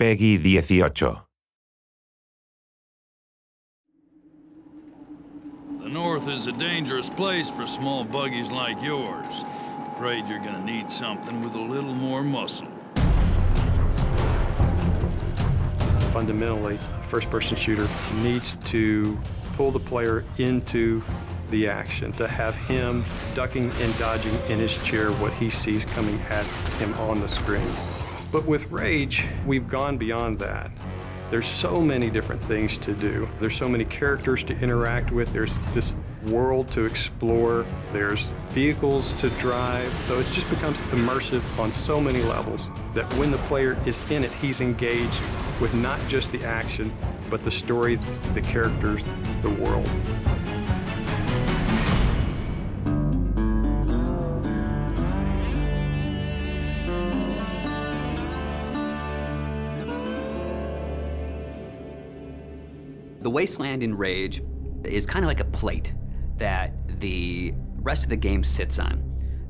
Peggy 18. The North is a dangerous place for small buggies like yours. Afraid you're gonna need something with a little more muscle. Fundamentally, a first-person shooter needs to pull the player into the action, to have him ducking and dodging in his chair what he sees coming at him on the screen. But with Rage, we've gone beyond that. There's so many different things to do. There's so many characters to interact with. There's this world to explore. There's vehicles to drive. So it just becomes immersive on so many levels that when the player is in it, he's engaged with not just the action, but the story, the characters, the world. The Wasteland in Rage is kind of like a plate that the rest of the game sits on.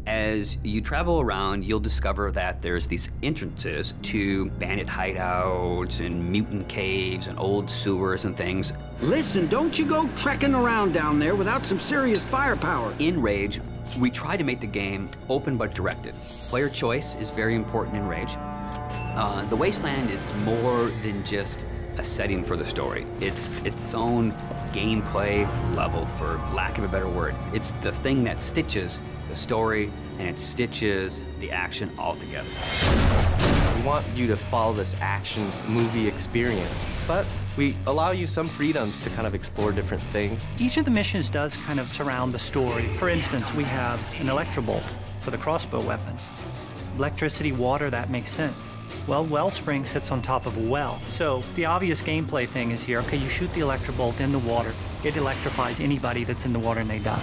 As you travel around, you'll discover that there's these entrances to bandit hideouts and mutant caves and old sewers and things. Listen, don't you go trekking around down there without some serious firepower. In Rage, we try to make the game open but directed. Player choice is very important in Rage. The Wasteland is more than just a setting for the story. It's its own gameplay level, for lack of a better word. It's the thing that stitches the story and it stitches the action all together. We want you to follow this action movie experience, but we allow you some freedoms to kind of explore different things. Each of the missions does kind of surround the story. For instance, we have an electrobolt for the crossbow weapon. Electricity, water, that makes sense. Well, Wellspring sits on top of a well. So the obvious gameplay thing is here, okay, you shoot the electrobolt in the water. It electrifies anybody that's in the water and they die.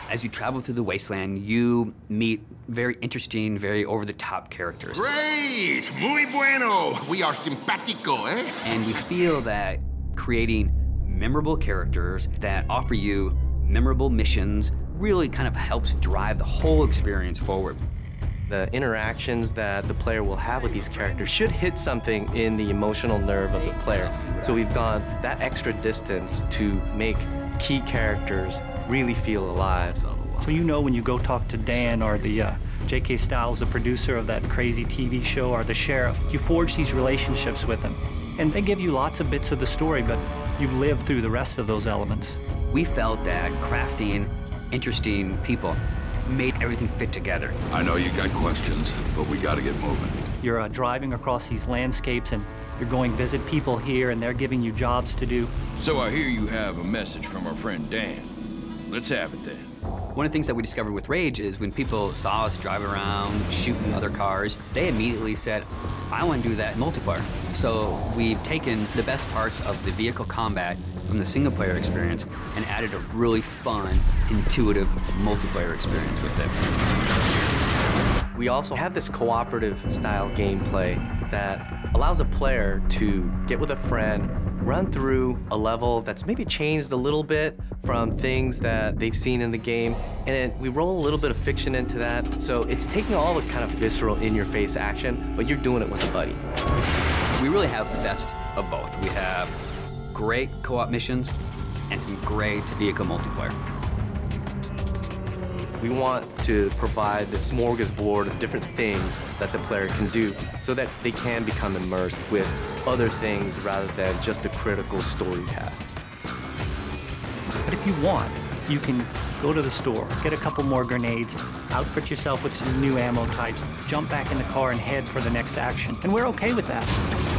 As you travel through the Wasteland, you meet very interesting, very over-the-top characters. Great! Muy bueno! We are simpático, eh? And we feel that creating memorable characters that offer you memorable missions really kind of helps drive the whole experience forward. The interactions that the player will have with these characters should hit something in the emotional nerve of the player. So we've gone that extra distance to make key characters really feel alive. So you know when you go talk to Dan or the J.K. Styles, the producer of that crazy TV show, or the sheriff, you forge these relationships with them. And they give you lots of bits of the story, but you live through the rest of those elements. We felt that crafting interesting people made everything fit together. I know you got questions, but we gotta get moving. You're driving across these landscapes and you're going visit people here and they're giving you jobs to do. So I hear you have a message from our friend Dan. Let's have it then. One of the things that we discovered with Rage is when people saw us drive around, shooting other cars, they immediately said, I want to do that in multiplayer. So we've taken the best parts of the vehicle combat from the single-player experience and added a really fun, intuitive multiplayer experience with it. We also have this cooperative style gameplay that allows a player to get with a friend, run through a level that's maybe changed a little bit from things that they've seen in the game, and then we roll a little bit of fiction into that. So it's taking all the kind of visceral, in-your-face action, but you're doing it with a buddy. We really have the best of both. We have great co-op missions and some great vehicle multiplayer. We want to provide this smorgasbord of different things that the player can do so that they can become immersed with other things rather than just a critical story path. But if you want, you can go to the store, get a couple more grenades, outfit yourself with some new ammo types, jump back in the car and head for the next action. And we're okay with that.